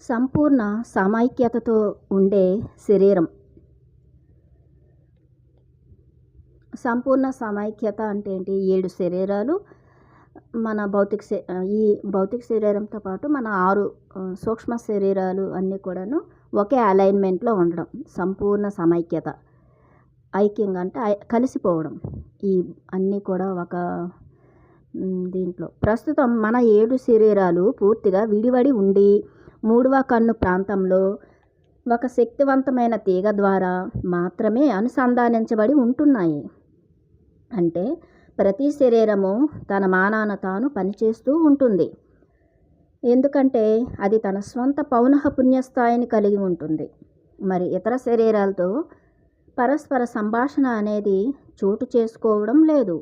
సంపూర్ణ సమైక్యతతో ఉండే శరీరం. సంపూర్ణ సమైక్యత అంటే ఏంటి? 7 శరీరాలు మన ఈ భౌతిక శరీరంతో పాటు మన 6 సూక్ష్మ శరీరాలు అన్నీ కూడాను ఒకే అలైన్మెంట్లో ఉండడం. సంపూర్ణ సమైక్యత. ఐక్యంగా అంటే కలిసిపోవడం. ఈ అన్నీ కూడా ఒక దీంట్లో ప్రస్తుతం మన 7 శరీరాలు పూర్తిగా విడివడి ఉండి 3వ కన్ను ప్రాంతంలో ఒక శక్తివంతమైన తీగ ద్వారా మాత్రమే అనుసంధానించబడి ఉంటున్నాయి. అంటే ప్రతి శరీరము తన మానాన తాను పనిచేస్తూ ఉంటుంది. ఎందుకంటే అది తన స్వంత పౌనః పుణ్యస్థాయిని కలిగి ఉంటుంది. మరి ఇతర శరీరాలతో పరస్పర సంభాషణ అనేది చోటు చేసుకోవడం లేదు.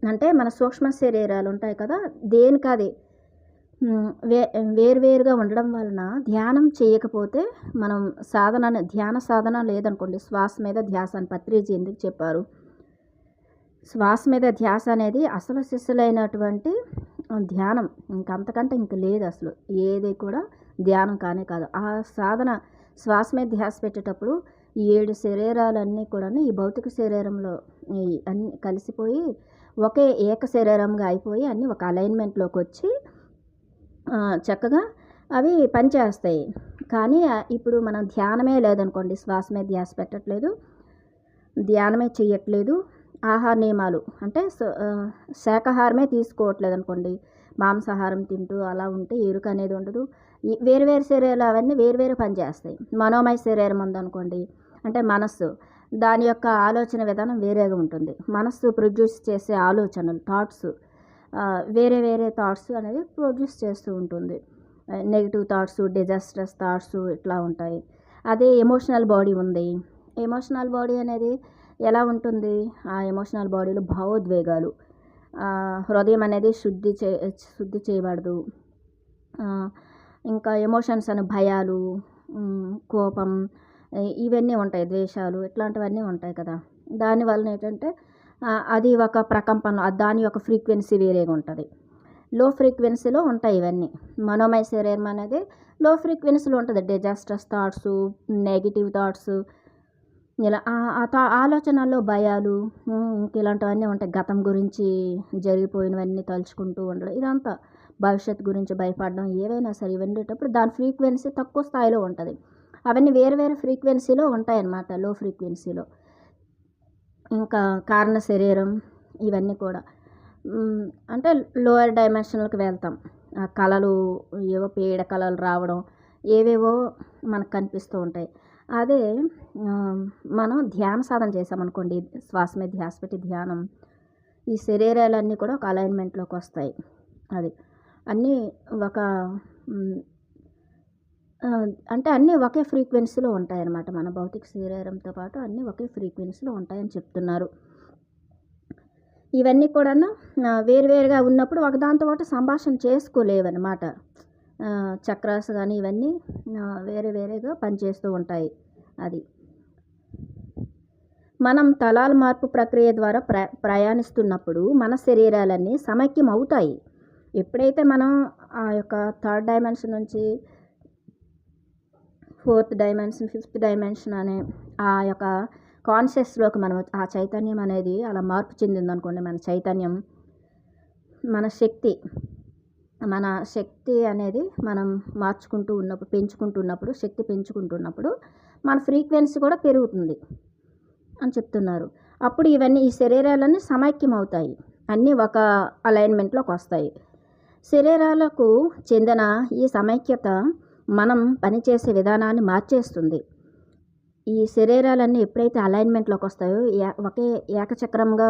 అంటే మన సూక్ష్మ శరీరాలు ఉంటాయి కదా, దేనికది వేరువేరుగా ఉండడం వలన ధ్యానం చేయకపోతే మనం ధ్యాన సాధన లేదనుకోండి, శ్వాస మీద ధ్యాస అని పత్రిజీ ఎందుకు చెప్పారు? శ్వాస మీద ధ్యాస అనేది అసలు శిష్యులైనటువంటి ధ్యానం. ఇంకంతకంటే ఇంక లేదు అసలు. ఏది కూడా ధ్యానం కానే కాదు. ఆ సాధన శ్వాస మీద ధ్యాస పెట్టేటప్పుడు ఈ 7 శరీరాలన్నీ కూడా ఈ భౌతిక శరీరంలో అన్నీ కలిసిపోయి ఒకే ఏక శరీరంగా అయిపోయి అన్నీ ఒక అలైన్మెంట్లోకి వచ్చి చక్కగా అవి పనిచేస్తాయి. కానీ ఇప్పుడు మనం ధ్యానమే లేదనుకోండి, శ్వాస మీద ధ్యాస పెట్టట్లేదు, ధ్యానమే చెయ్యట్లేదు, ఆహార నియమాలు అంటే శాకాహారమే తీసుకోవట్లేదు అనుకోండి, మాంసాహారం తింటూ అలా ఉంటే ఎరుక అనేది ఉండదు. వేరు శరీరాలు అవన్నీ వేరు పనిచేస్తాయి. మనోమయ శరీరం ఉందనుకోండి, అంటే మనస్సు, దాని యొక్క ఆలోచన విధానం వేరేగా ఉంటుంది. మనస్సు ప్రొడ్యూస్ చేసే ఆలోచనలు, థాట్స్, వేరే థాట్స్ అనేది ప్రొడ్యూస్ చేస్తూ ఉంటుంది. నెగిటివ్ థాట్స్, డిజాస్ట్రస్ థాట్స్ ఇట్లా ఉంటాయి. అదే ఎమోషనల్ బాడీ ఉంది. ఎమోషనల్ బాడీ అనేది ఎలా ఉంటుంది? ఆ ఎమోషనల్ బాడీలో భావోద్వేగాలు, హృదయం అనేది శుద్ధి చేయబడదు. ఇంకా ఎమోషన్స్ అని భయాలు, కోపం, ఇవన్నీ ఉంటాయి, ద్వేషాలు, ఇట్లాంటివన్నీ ఉంటాయి కదా. దానివల్ల ఏంటంటే అది ఒక ప్రకంపనలో దాని యొక్క ఫ్రీక్వెన్సీ వేరేగా ఉంటుంది. లో ఫ్రీక్వెన్సీలో ఉంటాయి ఇవన్నీ. మనోమయ శరీరం అనేది లో ఫ్రీక్వెన్సీలో ఉంటుంది. డిజాస్ట్రస్ థాట్స్, నెగిటివ్ థాట్స్, ఇలా ఆలోచనల్లో భయాలు, ఇలాంటివన్నీ ఉంటాయి. గతం గురించి జరిగిపోయినవన్నీ తలుచుకుంటూ ఉండడం, ఇదంతా భవిష్యత్తు గురించి భయపడడం, ఏవైనా సరే ఇవన్నీటప్పుడు దాని ఫ్రీక్వెన్సీ తక్కువ స్థాయిలో ఉంటుంది. అవన్నీ వేరు ఫ్రీక్వెన్సీలో ఉంటాయన్నమాట, లో ఫ్రీక్వెన్సీలో. ఇంకా కారణ శరీరం, ఇవన్నీ కూడా అంటే లోయర్ డైమెన్షన్లకు వెళ్తాం. కళలు, ఏవో పీడ కళలు రావడం, ఏవేవో మనకు కనిపిస్తూ ఉంటాయి. అదే మనం ధ్యాన సాధన చేసామనుకోండి, శ్వాస మీద ధ్యాస పెట్టి ధ్యానం, ఈ శరీరాలన్నీ కూడా ఒక అలైన్మెంట్లోకి వస్తాయి. అది అన్నీ ఒక అంటే అన్నీ ఒకే ఫ్రీక్వెన్సీలో ఉంటాయన్నమాట. మన భౌతిక శరీరంతో పాటు అన్నీ ఒకే ఫ్రీక్వెన్సీలో ఉంటాయని చెప్తున్నారు. ఇవన్నీ కూడా వేరువేరుగా ఉన్నప్పుడు ఒకదాంతో పాటు సంభాషణ చేసుకోలేవన్నమాట. చక్రాస్ కానీ ఇవన్నీ వేరేగా పనిచేస్తూ ఉంటాయి. అది మనం తలాల మార్పు ప్రక్రియ ద్వారా ప్రయాణిస్తున్నప్పుడు మన శరీరాలన్నీ సమైక్యం అవుతాయి. ఎప్పుడైతే మనం ఆ యొక్క 3rd డైమెన్షన్ నుంచి 4th డైమెన్షన్, 5th డైమెన్షన్ అనే ఆ యొక్క కాన్షియస్లోకి మనం ఆ చైతన్యం అనేది అలా మార్పు చెందిందనుకోండి, మన చైతన్యం, మన శక్తి అనేది మనం మార్చుకుంటూ ఉన్నప్పుడు, పెంచుకుంటున్నప్పుడు, శక్తి పెంచుకుంటున్నప్పుడు మన ఫ్రీక్వెన్సీ కూడా పెరుగుతుంది అని చెప్తున్నారు. అప్పుడు ఈ శరీరాలన్నీ సమైక్యం అవుతాయి, అన్నీ ఒక అలైన్మెంట్లోకి వస్తాయి. శరీరాలకు చెందిన ఈ సమైక్యత మనం పనిచేసే విధానాన్ని మార్చేస్తుంది. ఈ శరీరాలన్నీ ఎప్పుడైతే అలైన్మెంట్లోకి వస్తాయో ఒకే ఏకచక్రంగా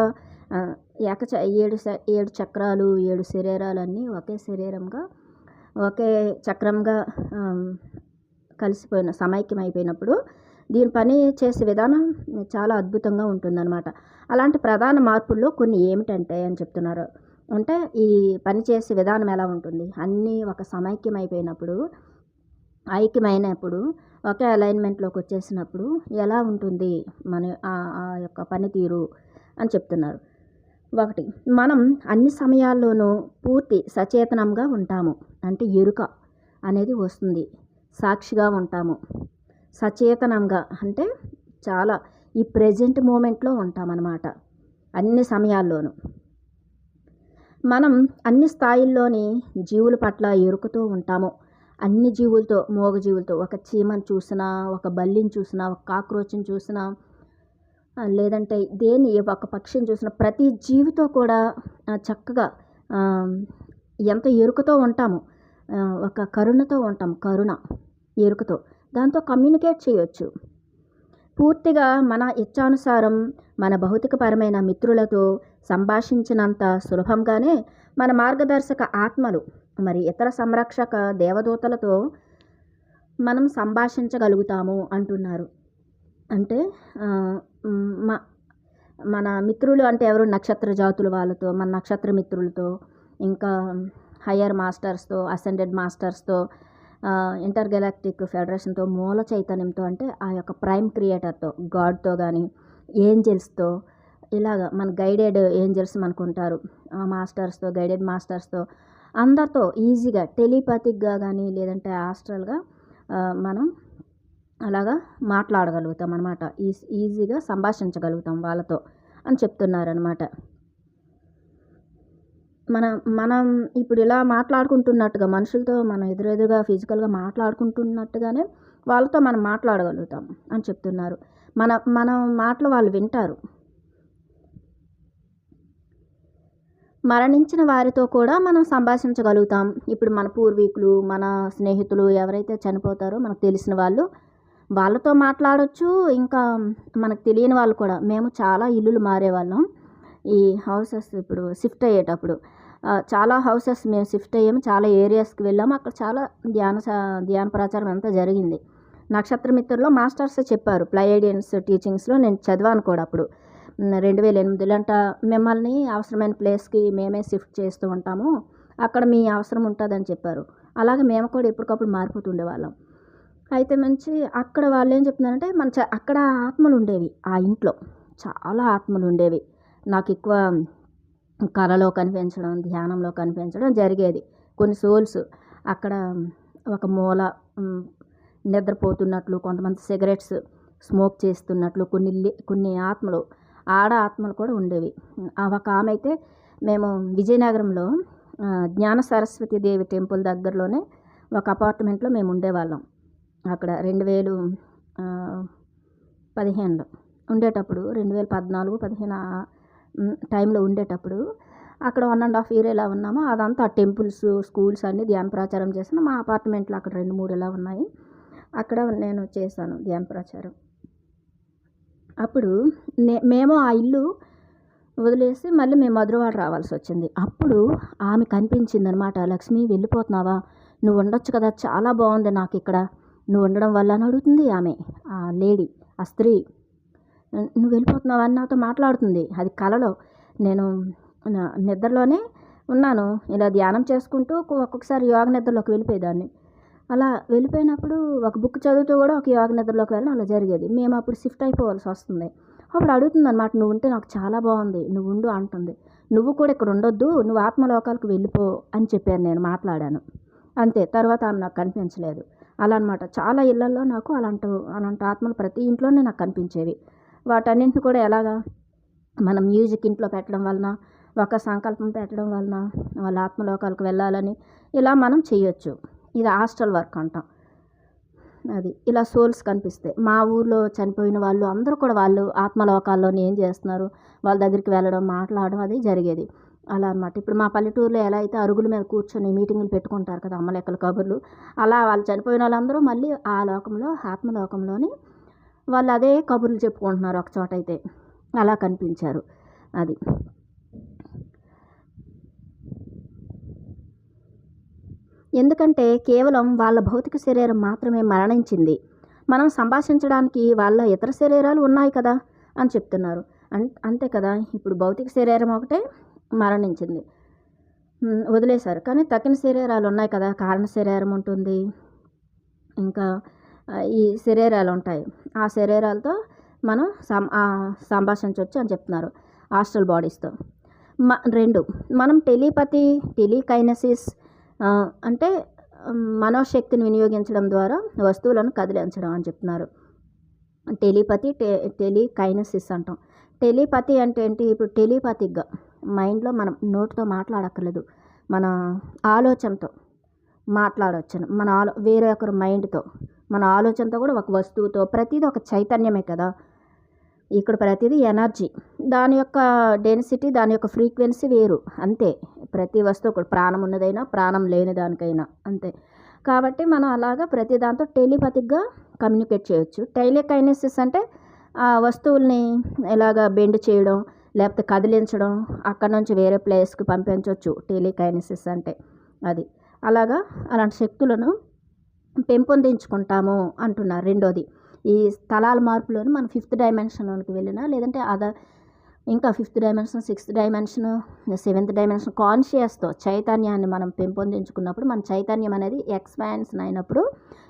7 చక్రాలు, 7 శరీరాలన్నీ ఒకే శరీరంగా, ఒకే చక్రంగా కలిసిపోయిన సమైక్యం అయిపోయినప్పుడు దీని పని చేసే విధానం చాలా అద్భుతంగా ఉంటుందన్నమాట. అలాంటి ప్రధాన మార్పుల్లో కొన్ని ఏమిటంటే అని చెప్తున్నారు. అంటే ఈ పని చేసే విధానం ఎలా ఉంటుంది? అన్నీ ఒక సమైక్యం అయిపోయినప్పుడు, ఐక్యమైనప్పుడు, ఒకే అలైన్మెంట్లోకి వచ్చేసినప్పుడు ఎలా ఉంటుంది మన ఆ యొక్క పనితీరు అని చెప్తున్నారు. 1, మనం అన్ని సమయాల్లోనూ పూర్తి సచేతనంగా ఉంటాము. అంటే ఎరుక, అనేది వస్తుంది. సాక్షిగా ఉంటాము. సచేతనంగా అంటే చాలా ఈ ప్రెజెంట్ మూమెంట్లో ఉంటామన్నమాట. అన్ని సమయాల్లోనూ మనం అన్ని స్థాయిల్లోని జీవుల పట్ల ఎరుకుతూ ఉంటాము. అన్ని జీవులతో, మూగజీవులతో, ఒక చీమను చూసినా, ఒక బల్లిని చూసినా, ఒక కాక్రోచ్ని చూసినా, లేదంటే ఒక పక్షిని చూసినా ప్రతి జీవితో కూడా చక్కగా ఎంత ఎరుకతో ఉంటాము. ఒక కరుణతో ఉంటాం. ఎరుకతో దాంతో కమ్యూనికేట్ చేయొచ్చు. పూర్తిగా మన ఇచ్ఛానుసారం మన భౌతికపరమైన మిత్రులతో సంభాషించినంత సులభంగానే మన మార్గదర్శక ఆత్మలు, మరి ఇతర సంరక్షక దేవదూతలతో మనం సంభాషించగలుగుతాము అంటున్నారు. అంటే మన మిత్రులు అంటే ఎవరు? నక్షత్ర జాతుల వాళ్ళతో, మన నక్షత్ర మిత్రులతో, ఇంకా హయ్యర్ మాస్టర్స్తో, అసెండెడ్ మాస్టర్స్తో, ఇంటర్గెలాక్టిక్ ఫెడరేషన్తో, మూల చైతన్యంతో, అంటే ఆ యొక్క ప్రైమ్ క్రియేటర్తో, గాడ్తో కానీ, ఏంజల్స్తో, ఇలాగా మన గైడెడ్ ఏంజల్స్ మనకు ఉంటారు. ఆ మాస్టర్స్తో, గైడెడ్ మాస్టర్స్తో, అందరితో ఈజీగా టెలిపాతిక్గా కానీ లేదంటే ఆస్ట్రల్గా మనం అలాగా మాట్లాడగలుగుతాం అన్నమాట. ఈజీగా సంభాషించగలుగుతాం వాళ్ళతో అని చెప్తున్నారనమాట. మనం ఇప్పుడు ఇలా మాట్లాడుకుంటున్నట్టుగా మనుషులతో మనం ఎదురెదురుగా ఫిజికల్గా మాట్లాడుకుంటున్నట్టుగానే వాళ్ళతో మనం మాట్లాడగలుగుతాం అని చెప్తున్నారు. మన మాటలు వాళ్ళు వింటారు. మరణించిన వారితో కూడా మనం సంభాషించగలుగుతాం. ఇప్పుడు మన పూర్వీకులు, మన స్నేహితులు ఎవరైతే చనిపోతారో మనకు తెలిసిన వాళ్ళతో మాట్లాడొచ్చు. ఇంకా మనకు తెలియని వాళ్ళు కూడా. మేము చాలా ఇల్లులు మారేవాళ్ళం. ఈ హౌసెస్ ఇప్పుడు షిఫ్ట్ అయ్యేటప్పుడు చాలా హౌసెస్ మేము షిఫ్ట్ అయ్యాము. చాలా ఏరియాస్కి వెళ్ళాము. అక్కడ చాలా ధ్యాన ప్రచారం అంతా జరిగింది. నక్షత్రమిత్రుల్లో మాస్టర్స్ చెప్పారు. ప్లైయేడియన్స్ టీచింగ్స్లో నేను చదివాను కూడా. అప్పుడు 2008 మిమ్మల్ని అవసరమైన ప్లేస్కి మేమే షిఫ్ట్ చేస్తూ ఉంటాము, అక్కడ మీ అవసరం ఉంటుందని చెప్పారు. అలాగే మేము కూడా ఎప్పటికప్పుడు మారిపోతుండేవాళ్ళం. అయితే అక్కడ వాళ్ళు ఏం చెప్తున్నారంటే అక్కడ ఆత్మలు ఉండేవి. ఆ ఇంట్లో చాలా ఆత్మలు ఉండేవి. నాకు ఎక్కువ కళలో కనిపించడం, ధ్యానంలో కనిపించడం జరిగేది. కొన్ని సోల్స్ అక్కడ ఒక మూల నిద్రపోతున్నట్లు, కొంతమంది సిగరెట్స్ స్మోక్ చేస్తున్నట్లు, కొన్ని ఆత్మలు, ఆత్మలు కూడా ఉండేవి. ఒక ఆమె అయితే మేము విజయనగరంలో జ్ఞాన సరస్వతి దేవి టెంపుల్ దగ్గరలోనే ఒక అపార్ట్మెంట్లో మేము ఉండేవాళ్ళం. అక్కడ 2015లో ఉండేటప్పుడు, 2014-15 టైంలో ఉండేటప్పుడు అక్కడ 1.5 year ఎలా ఉన్నామో అదంతా టెంపుల్స్, స్కూల్స్ అన్నీ ధ్యాన ప్రచారం చేసిన మా అపార్ట్మెంట్లో అక్కడ 2-3 ఎలా ఉన్నాయి. అక్కడ నేను చేశాను ధ్యాన ప్రచారం. అప్పుడు మేము ఆ ఇల్లు వదిలేసి మళ్ళీ మేము మధురవాడ రావాల్సి వచ్చింది. అప్పుడు ఆమె కనిపించింది అనమాట. లక్ష్మి వెళ్ళిపోతున్నావా? నువ్వు ఉండొచ్చు కదా, చాలా బాగుంది నాకు ఇక్కడ నువ్వు ఉండడం వల్ల అని అడుగుతుంది ఆమె. ఆ లేడీ, ఆ స్త్రీ, నువ్వు వెళ్ళిపోతున్నావా అని నాతో మాట్లాడుతుంది. అది కలలో. నేను నిద్రలోనే ఉన్నాను. ఇలా ధ్యానం చేసుకుంటూ ఒక్కొక్కసారి యోగ నిద్రలోకి వెళ్ళిపోయేదాన్ని. అలా వెళ్ళిపోయినప్పుడు ఒక బుక్ చదువుతూ కూడా ఒక యోగ నిద్రలోకి వెళ్ళడం అలా జరిగేది. మేము అప్పుడు షిఫ్ట్ అయిపోవాల్సి వస్తుంది. అప్పుడు అడుగుతుంది అనమాట, నువ్వు ఉంటే నాకు చాలా బాగుంది, నువ్వు ఉండు అంటుంది. నువ్వు కూడా ఇక్కడ ఉండొద్దు, నువ్వు ఆత్మలోకాలకు వెళ్ళిపో అని చెప్పాను. నేను మాట్లాడాను అంతే. తర్వాత ఆమె నాకు కనిపించలేదు. అలా అనమాట. చాలా ఇళ్లల్లో నాకు అలాంటి ఆత్మలు ప్రతి ఇంట్లోనే నాకు కనిపించేవి. వాటన్నింటిని కూడా ఎలాగా మనం మ్యూజిక్ ఇంట్లో పెట్టడం వలన, ఒక సంకల్పం పెట్టడం వలన వాళ్ళ ఆత్మలోకాలకు వెళ్ళాలని ఇలా మనం చేయొచ్చు. ఇది హాస్టల్ వర్క్ అంటాం. అది ఇలా సోల్స్ కనిపిస్తాయి. మా ఊర్లో చనిపోయిన వాళ్ళు అందరూ కూడా వాళ్ళు ఆత్మలోకాల్లోనే ఏం చేస్తున్నారు, వాళ్ళ దగ్గరికి వెళ్ళడం, మాట్లాడడం అది జరిగేది. అలా అనమాట. ఇప్పుడు మా పల్లెటూరులో ఎలా అయితే అరుగుల మీద కూర్చొని మీటింగులు పెట్టుకుంటారు కదా, అమ్మలెక్కల కబుర్లు, అలా వాళ్ళు చనిపోయిన వాళ్ళందరూ మళ్ళీ ఆ లోకంలో, ఆత్మలోకంలోని వాళ్ళు అదే కబుర్లు చెప్పుకుంటున్నారు ఒక చోట అయితే. అలా కనిపించారు. అది ఎందుకంటే కేవలం వాళ్ళ భౌతిక శరీరం మాత్రమే మరణించింది. మనం సంభాషించడానికి వాళ్ళ ఇతర శరీరాలు ఉన్నాయి కదా అని చెప్తున్నారు. అంతే కదా. ఇప్పుడు భౌతిక శరీరం ఒకటే మరణించింది, వదిలేశారు. కానీ తక్కిన శరీరాలు ఉన్నాయి కదా. కారణ శరీరం ఉంటుంది, ఇంకా ఈ శరీరాలు ఉంటాయి. ఆ శరీరాలతో మనం సంభాషించవచ్చు అని చెప్తున్నారు. ఆస్ట్రల్ బాడీస్తో. 2 మనం టెలిపతి, టెలికైనసిస్ అంటే మనోశక్తిని వినియోగించడం ద్వారా వస్తువులను కదిలించడం అని చెప్తున్నారు. టెలిపతి, టెలికైనసిస్ అంటాం. టెలిపతి అంటే ఏంటి? ఇప్పుడు టెలిపతిక్‌గా మైండ్‌లో మనం నోటితో మాట్లాడక్కర్లేదు. మన ఆలోచనతో మాట్లాడొచ్చును. వేరే ఒకరి మైండ్‌తో, మన ఆలోచనతో కూడా ఒక వస్తువుతో, ప్రతీది ఒక చైతన్యమే కదా! ఇక్కడ ప్రతీది ఎనర్జీ. దాని యొక్క డెన్సిటీ, దాని యొక్క ఫ్రీక్వెన్సీ వేరు అంతే. ప్రతి వస్తువు కూడా ప్రాణం ఉన్నదైనా, ప్రాణం లేని దానికైనా అంతే. కాబట్టి మనం అలాగా ప్రతి దాంతో టెలిపతిక్‌గా కమ్యూనికేట్ చేయొచ్చు. టెలికైనెసిస్ అంటే ఆ వస్తువుల్ని ఎలాగా బెండ్ చేయడం, లేకపోతే కదిలించడం, అక్కడి నుంచి వేరే ప్లేస్‌కి పంపించొచ్చు టెలికైనెసిస్ అంటే అది. అలాగా అలాంటి శక్తులను పెంపొందించుకుంటాము అంటున్నారు. రెండోది, ఈ స్థలాల మార్పులోని మనం 5th డైమెన్షన్‌లోనికి వెళ్ళినా, లేదంటే ఇంకా 5th dimension, 6th dimension, 7th dimension కాన్షియస్‌తో చైతన్యాన్ని మనం పెంపొందించుకున్నప్పుడు, మన చైతన్యం అనేది ఎక్స్పాన్షన్ అయినప్పుడు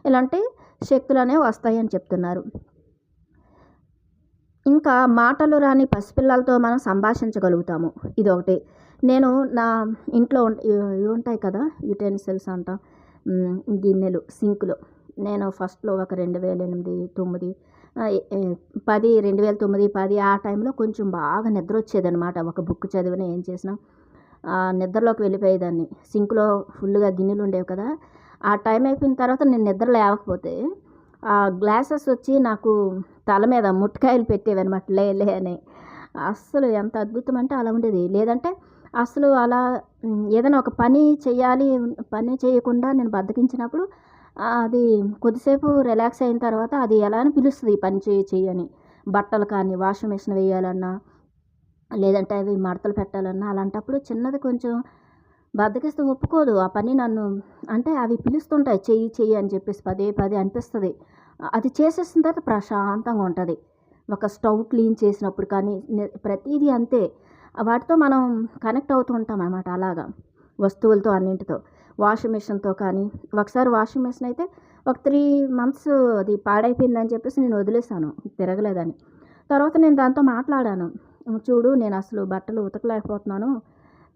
ఇలాంటి శక్తులనేవి వస్తాయని చెప్తున్నారు. ఇంకా మాటలు రాని పసిపిల్లలతో మనం సంభాషించగలుగుతాము. ఇదొకటి. నేను నా ఇంట్లో ఇవి ఉంటాయి కదా, యుటెన్సిల్స్ అంటాం, గిన్నెలు, సింకులు. నేను ఫస్ట్‌లో ఒక 2008, 9 10, 2009, 10 ఆ టైంలో కొంచెం బాగా నిద్ర వచ్చేదనమాట. ఒక బుక్ చదివినా, ఏం చేసినా నిద్రలోకి వెళ్ళిపోయేదాన్ని. సింక్‌లో ఫుల్‌గా గిన్నెలు ఉండేవి కదా! ఆ టైం అయిపోయిన తర్వాత నేను నిద్ర లేవకపోతే ఆ గ్లాసెస్ వచ్చి నాకు తల మీద ముట్టికాయలు పెట్టేవన్నమాట. లే లే అని. అస్సలు ఎంత అద్భుతం అంటే అలా ఉండేది. లేదంటే అసలు అలా ఏదైనా ఒక పని చేయాలి, పని చేయకుండా నేను బద్ధకించినప్పుడు అది కొద్దిసేపు రిలాక్స్ అయిన తర్వాత అది ఎలా అని పిలుస్తుంది, ఈ పని చెయ్యి అని. బట్టలు కానీ, వాషింగ్ మెషిన్ వేయాలన్నా, లేదంటే అవి మడతలు పెట్టాలన్నా, అలాంటప్పుడు చిన్నది కొంచెం బద్ధకిస్తే ఒప్పుకోదు ఆ పని నన్ను. అంటే అవి పిలుస్తుంటాయి, చెయ్యి చెయ్యి అని చెప్పేసి పదే పదే అనిపిస్తుంది. అది చేసేసిన తర్వాత ప్రశాంతంగా ఉంటుంది. ఒక స్టవ్ క్లీన్ చేసినప్పుడు కానీ, ప్రతీదీ అంతే. వాటితో మనం కనెక్ట్ అవుతూ ఉంటాం అన్నమాట. అలాగా వస్తువులతో, అన్నింటితో. వాషింగ్ మెషిన్‌తో కానీ, ఒకసారి వాషింగ్ మెషిన్ అయితే ఒక 3 months అది పాడైపోయిందని చెప్పేసి నేను వదిలేసాను, తిరగలేదని. తర్వాత నేను దాంతో మాట్లాడాను. చూడు, నేను అసలు బట్టలు ఉతకలేకపోతున్నాను.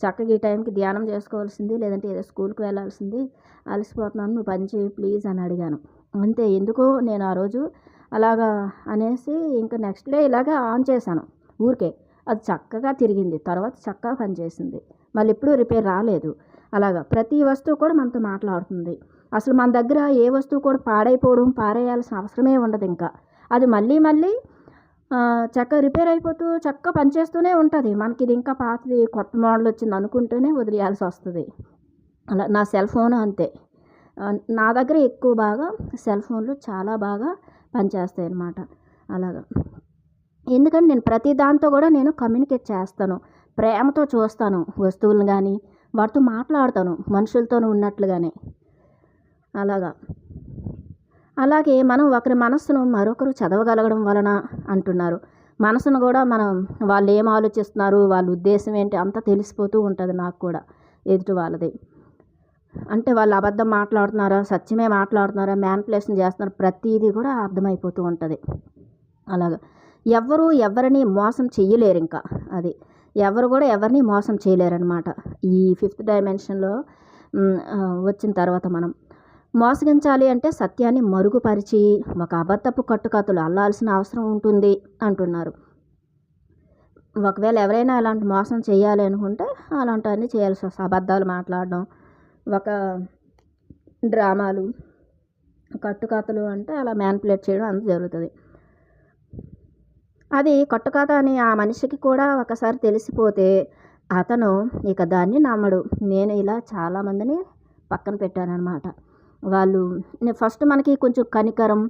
చక్కగా ఈ టైంకి ధ్యానం చేసుకోవాల్సింది, లేదంటే ఏదో స్కూల్‌కి వెళ్ళాల్సింది. అలసిపోతున్నాను, నువ్వు పని చేయి ప్లీజ్ అని అడిగాను. అంతే. ఎందుకో నేను ఆ రోజు అలాగా అనేసి ఇంకా నెక్స్ట్ డే ఇలాగే ఆన్ చేశాను ఊరికే. అది చక్కగా తిరిగింది. తర్వాత చక్కగా పనిచేసింది. మళ్ళీ ఎప్పుడూ రిపేర్ రాలేదు. అలాగా ప్రతి వస్తువు కూడా మనతో మాట్లాడుతుంది. అసలు మన దగ్గర ఏ వస్తువు కూడా పాడైపోవడం, పారేయాల్సిన అవసరమే ఉండదు ఇంకా. అది మళ్ళీ మళ్ళీ చక్కగా రిపేర్ అయిపోతూ చక్కగా పనిచేస్తూనే ఉంటుంది. మనకి ఇది ఇంకా పాతది, కొత్త మోడల్ వచ్చింది అనుకుంటూనే వదిలేయాల్సి వస్తుంది. అలా నా సెల్ ఫోను అంతే. నా దగ్గర ఎక్కువ బాగా సెల్ ఫోన్లు చాలా బాగా పనిచేస్తాయి అన్నమాట. అలాగా. ఎందుకంటే నేను ప్రతి దాంతో కూడా నేను కమ్యూనికేట్ చేస్తాను. ప్రేమతో చూస్తాను వస్తువులను కానీ, వాటితో మాట్లాడతాను మనుషులతోనూ ఉన్నట్లుగానే. అలాగా. అలాగే మనం ఒకరి మనస్సును మరొకరు చదవగలగడం వలన అంటున్నారు. మనసును కూడా మనం వాళ్ళు ఏం ఆలోచిస్తున్నారు, వాళ్ళ ఉద్దేశం ఏంటి అంతా తెలిసిపోతూ ఉంటుంది నాకు కూడా ఎదుటి వాళ్ళది. అంటే వాళ్ళు అబద్ధం మాట్లాడుతున్నారా, సత్యమే మాట్లాడుతున్నారా, మ్యానిపులేషన్ చేస్తున్నారు, ప్రతీది కూడా అర్థమైపోతూ ఉంటుంది. అలాగా. ఎవ్వరూ ఎవరిని మోసం చెయ్యలేరు ఇంకా. అది. ఎవరు కూడా ఎవరిని మోసం చేయలేరనమాట. ఈ 5th డైమెన్షన్‌లో వచ్చిన తర్వాత మనం మోసగించాలి అంటే సత్యాన్ని మరుగుపరిచి ఒక అబద్ధపు కట్టుకథలు అల్లాల్సిన అవసరం ఉంటుంది అంటున్నారు. ఒకవేళ ఎవరైనా అలాంటి మోసం చేయాలి అనుకుంటే అలాంటివన్నీ చేయాల్సి వస్తుంది. అబద్ధాలు మాట్లాడడం, ఒక డ్రామాలు, కట్టుకథలు అంటే అలా మ్యానిపులేట్ చేయడం అంత జరుగుతుంది. అది కట్టుకథ అని ఆ మనిషికి కూడా ఒకసారి తెలిసిపోతే అతను ఇక దాన్ని నమ్మడు. నేను ఇలా చాలామందిని పక్కన పెట్టానన్నమాట. వాళ్ళు ఫస్ట్ మనకి కొంచెం కనికరం,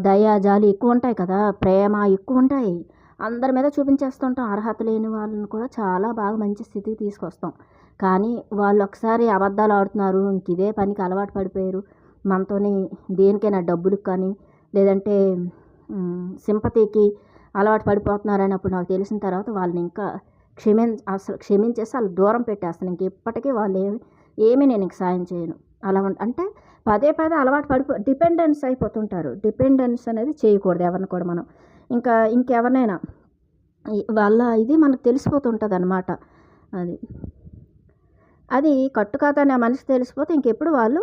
దయ, జాలి ఎక్కువ ఉంటాయి కదా, ప్రేమ ఎక్కువ ఉంటాయి. అందరి మీద చూపించేస్తుంటాం. అర్హత లేని వాళ్ళని కూడా చాలా బాగా మంచి స్థితికి తీసుకొస్తాం. కానీ వాళ్ళు ఒకసారి అబద్ధాలు ఆడుతున్నారు, ఇంక ఇదే పనికి అలవాటు పడిపోయారు, మనతోని దేనికైనా డబ్బులకు కానీ, లేదంటే సింపతికి అలవాటు పడిపోతున్నారు అన్నప్పుడు నాకు తెలిసిన తర్వాత వాళ్ళని ఇంకా అసలు క్షమించేసి వాళ్ళు దూరం పెట్టేస్తాను. ఇంక ఎప్పటికీ వాళ్ళు ఏమీ నేను ఇంక సాయం చేయను. అలా అంటే పదే పదే అలవాటు డిపెండెన్స్ అయిపోతుంటారు. డిపెండెన్స్ అనేది చేయకూడదు ఎవరిని కూడా మనం. ఇంకెవరినైనా వాళ్ళ ఇది మనకు తెలిసిపోతుంటుంది అన్నమాట. అది. అది కట్టుకథ అని ఆ మనిషికి తెలిసిపోతే ఇంకెప్పుడు వాళ్ళు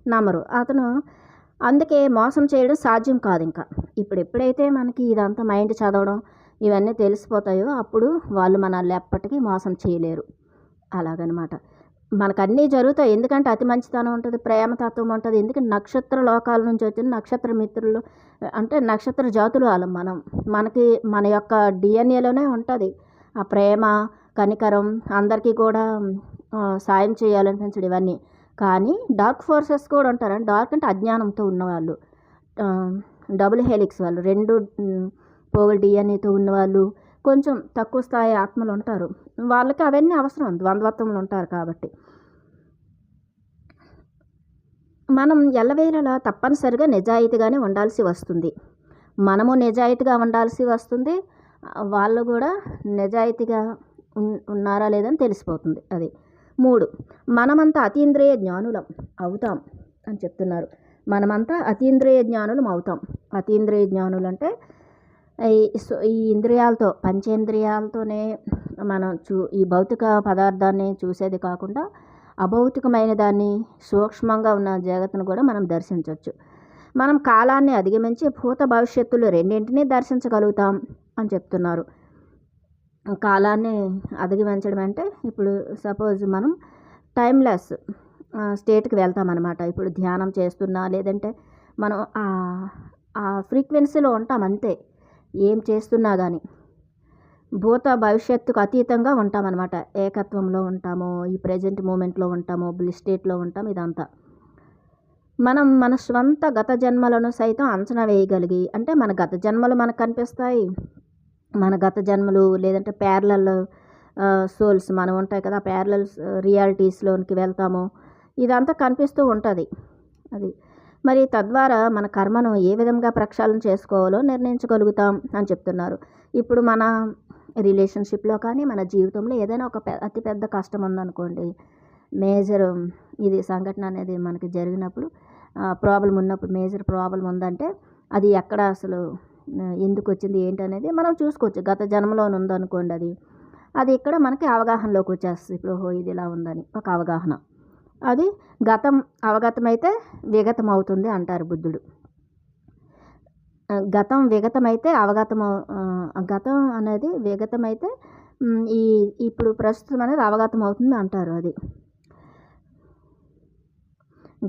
నమ్మరు. అతను అందుకే మోసం చేయడం సాధ్యం కాదు ఇంకా. ఇప్పుడు ఎప్పుడైతే మనకి ఇదంతా మైండ్ చదవడం ఇవన్నీ తెలిసిపోతాయో అప్పుడు వాళ్ళు మనల్ని ఎప్పటికీ మోసం చేయలేరు. అలాగనమాట. మనకన్నీ జరుగుతాయి. ఎందుకంటే అతి మంచితనం ఉంటుంది, ప్రేమతత్వం ఉంటుంది. ఎందుకంటే నక్షత్ర లోకాల నుంచి వచ్చిన నక్షత్ర మిత్రులు అంటే నక్షత్ర జాతులు వాళ్ళం మనం. మనకి మన యొక్క డిఎన్ఏలోనే ఉంటుంది ఆ ప్రేమ, కనికరం, అందరికీ కూడా సాయం చేయాలనిపించడం ఇవన్నీ. కానీ డార్క్ ఫోర్సెస్ కూడా ఉంటారండి. డార్క్ అంటే అజ్ఞానంతో ఉన్నవాళ్ళు, డబుల్ హెలిక్స్ వాళ్ళు, 2 పోగుల డిఎన్ఏతో ఉన్నవాళ్ళు, కొంచెం తక్కువ స్థాయి ఆత్మలు ఉంటారు. వాళ్ళకి అవన్నీ అవసరం, ద్వంద్వత్వంలో ఉంటారు కాబట్టి. మనం ఎల్లవేళలా తప్పనిసరిగా నిజాయితీగానే ఉండాల్సి వస్తుంది. మనము నిజాయితీగా ఉండాల్సి వస్తుంది. వాళ్ళు కూడా నిజాయితీగా ఉన్నారా లేదని తెలిసిపోతుంది. అది 3 మనమంతా అతీంద్రియ జ్ఞానులం అవుతాం అని చెప్తున్నారు. మనమంతా అతీంద్రియ జ్ఞానులం అవుతాం. అతీంద్రియ జ్ఞానులు అంటే ఈ ఇంద్రియాలతో, పంచేంద్రియాలతోనే మనం ఈ భౌతిక పదార్థాన్ని చూసేది కాకుండా అభౌతికమైన దాన్ని, సూక్ష్మంగా ఉన్న జగత్తును కూడా మనం దర్శించవచ్చు. మనం కాలాన్ని అధిగమించి భూత భవిష్యత్తులు రెండింటినీ దర్శించగలుగుతాం అని చెప్తున్నారు. కాలాన్ని అధిగమించడం అంటే ఇప్పుడు సపోజ్ మనం టైమ్లెస్ స్టేట్కి వెళ్తామన్నమాట. ఇప్పుడు ధ్యానం చేస్తున్నా లేదంటే మనం ఆ ఫ్రీక్వెన్సీలో ఉంటాం అంతే. ఏం చేస్తున్నా కానీ భూత భవిష్యత్తుకు అతీతంగా ఉంటామన్నమాట. ఏకత్వంలో ఉంటాము, ఈ ప్రజెంట్ మూమెంట్లో ఉంటాము, బ్లిస్ స్టేట్లో ఉంటాం. ఇదంతా మనం మన స్వంత గత జన్మలను సైతం అంచనా వేయగలిగి, అంటే మన గత జన్మలు మనకు కనిపిస్తాయి. మన గత జన్మలు లేదంటే ప్యారలల్ సోల్స్ మనం ఉంటాయి కదా, ప్యారలల్ రియాలిటీస్లోనికి వెళ్తాము. ఇదంతా కనిపిస్తూ ఉంటుంది. అది మరి తద్వారా మన కర్మను ఏ విధంగా ప్రక్షాళన చేసుకోవాలో నిర్ణయించగలుగుతాం అని చెప్తున్నారు. ఇప్పుడు మన రిలేషన్షిప్లో కానీ మన జీవితంలో ఏదైనా ఒక అతిపెద్ద కష్టం ఉందనుకోండి, మేజర్ ఇది సంఘటన అనేది మనకి జరిగినప్పుడు, ప్రాబ్లం ఉన్నప్పుడు, మేజర్ ప్రాబ్లం ఉందంటే అది ఎక్కడ అసలు ఎందుకు వచ్చింది ఏంటి అనేది మనం చూసుకోవచ్చు. గత జన్మలో ఉందనుకోండి, అది ఇక్కడ మనకి అవగాహనలోకి వచ్చేస్తుంది. ఇప్పుడు ఓహో ఇది ఇలా ఉందని ఒక అవగాహన. అది గతం అవగతమైతే విగతం అవుతుంది అంటారు బుద్ధుడు. గతం విగతమైతే అవగతం, గతం అనేది విగతమైతే ఇప్పుడు ప్రస్తుతం అనేది అవగతం అవుతుంది అంటారు. అది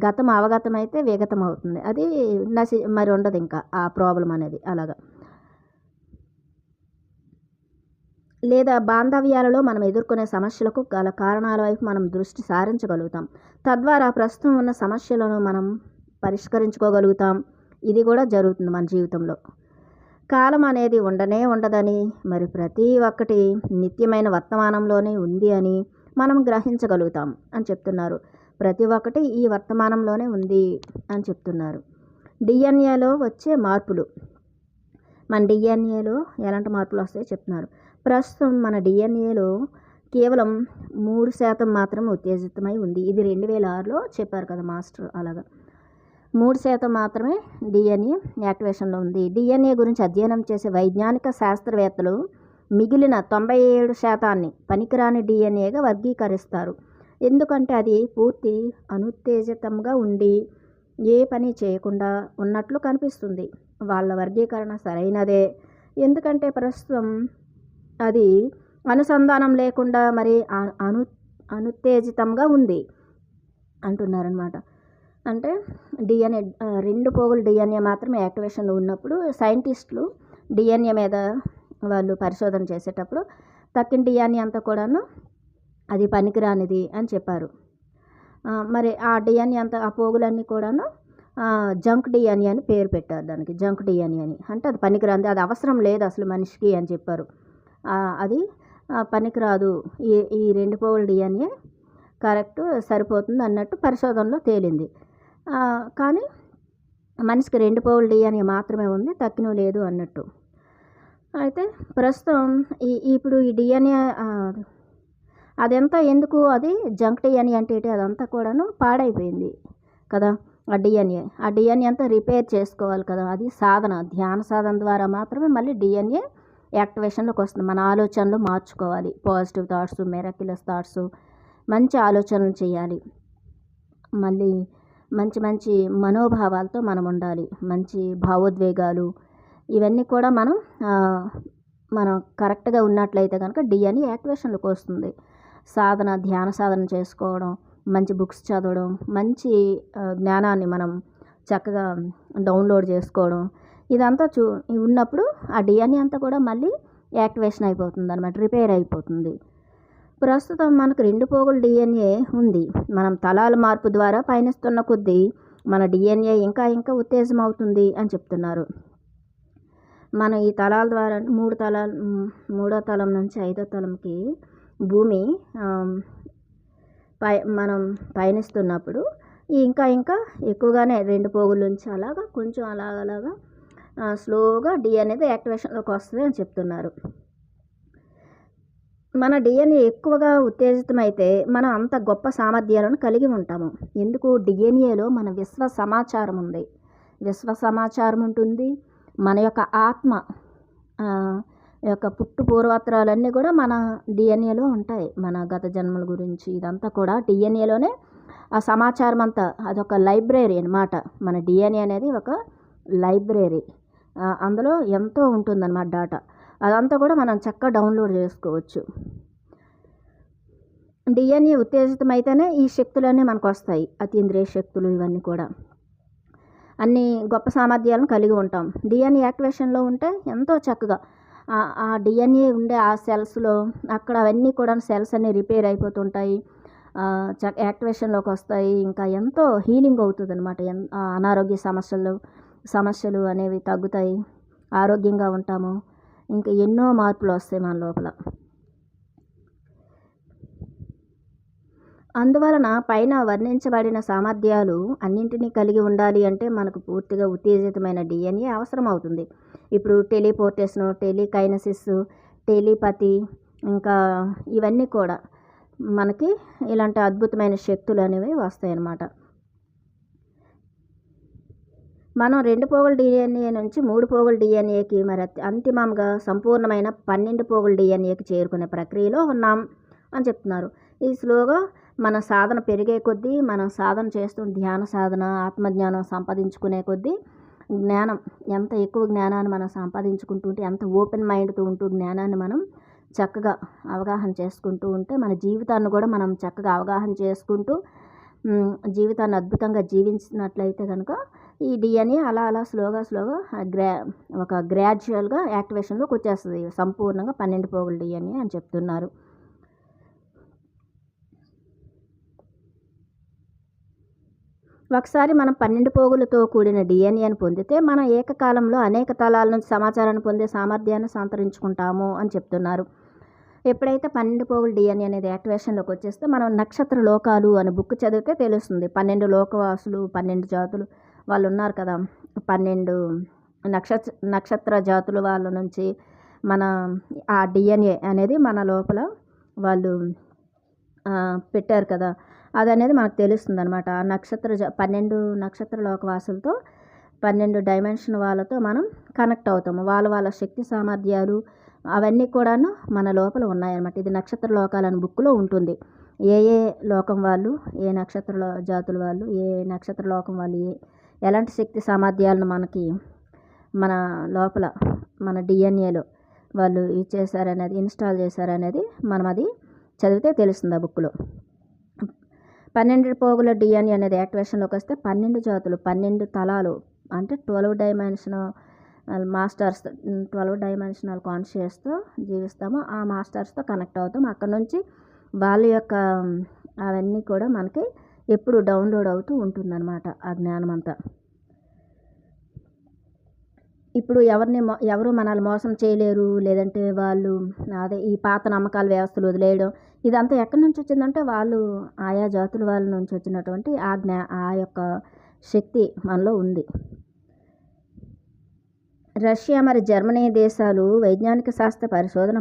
గతం అవగతమైతే విగతం అవుతుంది, అది మరి ఉండదు ఇంకా ఆ ప్రాబ్లం అనేది. అలాగా లేదా బాంధవ్యాలలో మనం ఎదుర్కొనే సమస్యలకు గల కారణాల వైపు మనం దృష్టి సారించగలుగుతాం. తద్వారా ప్రస్తుతం ఉన్న సమస్యలను మనం పరిష్కరించుకోగలుగుతాం. ఇది కూడా జరుగుతుంది మన జీవితంలో. కాలం అనేది ఉండనే ఉండదని, మరి ప్రతి ఒక్కటి నిత్యమైన వర్తమానంలోనే ఉంది అని మనం గ్రహించగలుగుతాం అని చెప్తున్నారు. ప్రతి ఒక్కటి ఈ వర్తమానంలోనే ఉంది అని చెప్తున్నారు. డిఎన్ఏలో వచ్చే మార్పులు, మన డిఎన్ఏలో ఎలాంటి మార్పులు వస్తాయో చెప్తున్నారు. ప్రస్తుతం మన డిఎన్ఏలో కేవలం 3% మాత్రమే ఉత్తేజితమై ఉంది. ఇది 2006లో చెప్పారు కదా మాస్టర్. అలాగా 3% మాత్రమే డిఎన్ఏ యాక్టివేషన్లో ఉంది. డిఎన్ఏ గురించి అధ్యయనం చేసే వైజ్ఞానిక శాస్త్రవేత్తలు మిగిలిన 97% పనికిరాని డిఎన్ఏగా వర్గీకరిస్తారు. ఎందుకంటే అది పూర్తి అనుత్తేజితంగా ఉండి ఏ పని చేయకుండా ఉన్నట్లు కనిపిస్తుంది. వాళ్ళ వర్గీకరణ సరైనదే. ఎందుకంటే ప్రస్తుతం అది అనుసంధానం లేకుండా మరి అనుత్తేజితంగా ఉంది అంటున్నారనమాట. అంటే డిఎన్ఏ 2 పోగుల డిఎన్ఏ మాత్రమే యాక్టివేషన్లో ఉన్నప్పుడు సైంటిస్టులు డిఎన్ఏ మీద వాళ్ళు పరిశోధన చేసేటప్పుడు తక్కిన డిఎన్ఏ అంతా కూడాను అది పనికిరానిది అని చెప్పారు. మరి ఆ డిఎన్ఏ అంతా, ఆ పోగులన్నీ కూడాను జంక్ డిఎన్ఏ అని పేరు పెట్టారు దానికి. జంక్ డిఎన్ఏ అని అంటే అది పనికిరాంది, అది అవసరం లేదు అసలు మనిషికి అని చెప్పారు. అది పనికిరాదు, ఈ 2 పోగుల డిఎన్ఏ కరెక్ట్ సరిపోతుంది అన్నట్టు పరిశోధనలో తేలింది. కానీ మనిషికి 2 పోగుల డిఎన్ఏ మాత్రమే ఉంది, తక్కినవి లేదు అన్నట్టు. అయితే ప్రస్తుతం ఇప్పుడు ఈ డిఎన్ఏ అదంతా ఎందుకు, అది జంక్ డిఎన్ఏ అంటే అదంతా కూడాను పాడైపోయింది కదా. ఆ డిఎన్ఏ అంతా రిపేర్ చేసుకోవాలి కదా. అది సాధన, ధ్యాన సాధన ద్వారా మాత్రమే మళ్ళీ డిఎన్ఏ యాక్టివేషన్లోకి వస్తుంది. మన ఆలోచనలు మార్చుకోవాలి. పాజిటివ్ థాట్స్, మిరాక్యులస్ థాట్స్, మంచి ఆలోచనలు చేయాలి. మళ్ళీ మంచి మంచి మనోభావాలతో మనం ఉండాలి. మంచి భావోద్వేగాలు ఇవన్నీ కూడా మనం కరెక్ట్గా ఉన్నట్లయితే కనుక డిఎన్ఏ యాక్టివేషన్లోకి వస్తుంది. ధ్యాన సాధన చేసుకోవడం, మంచి బుక్స్ చదవడం, మంచి జ్ఞానాన్ని మనం చక్కగా డౌన్లోడ్ చేసుకోవడం, ఇదంతా ఉన్నప్పుడు ఆ డిఎన్ఏ అంతా కూడా మళ్ళీ యాక్టివేషన్ అయిపోతుంది అన్నమాట, రిపేర్ అయిపోతుంది. ప్రస్తుతం మనకు 2 పోగుల డిఎన్ఏ ఉంది. మనం తలాల మార్పు ద్వారా పయనిస్తున్న కొద్దీ మన డిఎన్ఏ ఇంకా ఇంకా ఉత్తేజం అవుతుంది అని చెప్తున్నారు. మనం ఈ తలాల ద్వారా మూడో తలం నుంచి 5వ తలంకి భూమి మనం పయనిస్తున్నప్పుడు ఇంకా ఇంకా ఎక్కువగానే 2 పోగుల నుంచి అలాగా కొంచెం అలాగా స్లోగా డిఎన్ఏ యాక్టివేషన్లోకి వస్తుంది అని చెప్తున్నారు. మన డిఎన్ఏ ఎక్కువగా ఉత్తేజితమైతే మనం అంత గొప్ప సామర్థ్యాలను కలిగి ఉంటాము. ఎందుకు? డిఎన్ఏలో మన విశ్వ సమాచారం ఉంది. విశ్వ సమాచారం ఉంటుంది. మన యొక్క ఆత్మ యొక్క పుట్టు పూర్వత్రాలన్నీ కూడా మన డిఎన్ఏలో ఉంటాయి. మన గత జన్మల గురించి ఇదంతా కూడా డిఎన్ఏలోనే ఆ సమాచారం అంతా, అదొక లైబ్రరీ అన్నమాట. మన డిఎన్ఏ అనేది ఒక లైబ్రరీ. అందులో ఎంతో ఉంటుందన్నమాట డాటా. అదంతా కూడా మనం చక్కగా డౌన్లోడ్ చేసుకోవచ్చు. డిఎన్ఏ ఉత్తేజితమైతేనే ఈ శక్తులన్నీ మనకు వస్తాయి. అతీంద్రియ శక్తులు ఇవన్నీ కూడా అన్ని గొప్ప సామర్థ్యాలను కలిగి ఉంటాం. డిఎన్ఏ యాక్టివేషన్లో ఉంటే ఎంతో చక్కగా ఆ డిఎన్ఏ ఉండే ఆ సెల్స్లో అక్కడ అవన్నీ కూడా సెల్స్ అన్నీ రిపేర్ అయిపోతుంటాయి, యాక్టివేషన్లోకి వస్తాయి. ఇంకా ఎంతో హీలింగ్ అవుతుంది అనమాట. అనారోగ్య సమస్యలు అనేవి తగ్గుతాయి, ఆరోగ్యంగా ఉంటాము. ఇంకా ఎన్నో మార్పులు వస్తాయి మన లోపల. అందువలన పైన వర్ణించబడిన సామర్థ్యాలు అన్నింటినీ కలిగి ఉండాలి అంటే మనకు పూర్తిగా ఉత్తేజితమైన డిఎన్ఏ అవసరం అవుతుంది. ఇప్పుడు టెలిపోర్టేషను, టెలికైనసిస్, టెలిపతి ఇంకా ఇవన్నీ కూడా మనకి ఇలాంటి అద్భుతమైన శక్తులు అనేవి వస్తాయి అన్నమాట. మనం 2 పోగుల డిఎన్ఏ నుంచి 3 పోగుల డిఎన్ఏకి మరి అంతిమంగా సంపూర్ణమైన 12 పోగుల డిఎన్ఏకి చేరుకునే ప్రక్రియలో ఉన్నాం అని చెప్తున్నారు. ఇది స్లోగా మన సాధన పెరిగే కొద్దీ, మనం సాధన చేస్తూ ధ్యాన సాధన, ఆత్మజ్ఞానం సంపాదించుకునే కొద్దీ జ్ఞానం ఎంత ఎక్కువ జ్ఞానాన్ని మనం సంపాదించుకుంటుంటే, ఎంత ఓపెన్ మైండ్తో ఉంటూ జ్ఞానాన్ని మనం చక్కగా అవగాహన చేసుకుంటూ ఉంటే మన జీవితాన్ని కూడా మనం చక్కగా అవగాహన చేసుకుంటూ జీవితాన్ని అద్భుతంగా జీవించినట్లయితే కనుక ఈ డిఎన్ఏ అలా అలా స్లోగా ఒక గ్రాడ్యువల్గా యాక్టివేషన్లోకి వచ్చేస్తుంది. సంపూర్ణంగా 12 పోగుల డిఎన్ఏ అని చెప్తున్నారు. ఒకసారి మనం 12 పోగులతో కూడిన డిఎన్ఏని పొందితే మనం ఏకకాలంలో అనేక తలాల నుంచి సమాచారాన్ని పొందే సామర్థ్యాన్ని సంతరించుకుంటాము అని చెప్తున్నారు. ఎప్పుడైతే 12 పోగుల డిఎన్ఏ అనేది యాక్టివేషన్లోకి వచ్చేస్తే మనం నక్షత్ర లోకాలు అనే బుక్ చదివితే తెలుస్తుంది. 12 లోకవాసులు, 12 జాతులు వాళ్ళు ఉన్నారు కదా. 12 నక్షత్ర జాతుల వాళ్ళ నుంచి మన ఆ డిఎన్ఏ అనేది మన లోపల వాళ్ళు పెట్టారు కదా, అదనేది మనకు తెలుస్తుంది అనమాట. 12 నక్షత్ర లోకవాసులతో 12 డైమెన్షన్ వాళ్ళతో మనం కనెక్ట్ అవుతాము. వాళ్ళ శక్తి సామర్థ్యాలు అవన్నీ కూడాను మన లోపల ఉన్నాయన్నమాట. ఇది నక్షత్ర లోకాలని బుక్లో ఉంటుంది. ఏ లోకం వాళ్ళు, ఏ నక్షత్ర జాతుల వాళ్ళు, ఏ నక్షత్ర లోకం వాళ్ళు ఎలాంటి శక్తి సామర్థ్యాలను మనకి మన లోపల మన డిఎన్ఏలో వాళ్ళు ఇచ్చేసారనేది, ఇన్స్టాల్ చేశారనేది మనం అది చదివితే తెలుస్తుంది ఆ బుక్లో. 12 పోగుల డిఎన్ఏ అనేది యాక్టివేషన్లోకి వస్తే 12 జాతులు, 12 తలాలు అంటే 12 డైమెన్షనల్ మాస్టర్స్, 12 డైమెన్షనల్ కాన్షియస్తో జీవిస్తాము. ఆ మాస్టర్స్తో కనెక్ట్ అవుతాం. అక్కడ నుంచి వాళ్ళ యొక్క అవన్నీ కూడా మనకి ఎప్పుడు డౌన్లోడ్ అవుతూ ఉంటుందన్నమాట ఆ జ్ఞానం అంతా. ఇప్పుడు ఎవరు మనల్ని మోసం చేయలేరు, లేదంటే వాళ్ళు ఈ పాత నమ్మకాల వ్యవస్థలు వదిలేయడం, ఇదంతా ఎక్కడి నుంచి వచ్చిందంటే వాళ్ళు ఆయా జాతుల వాళ్ళ నుంచి వచ్చినటువంటి ఆ యొక్క శక్తి మనలో ఉంది. రష్యా మరి జర్మనీ దేశాలు వైజ్ఞానిక శాస్త్ర పరిశోధన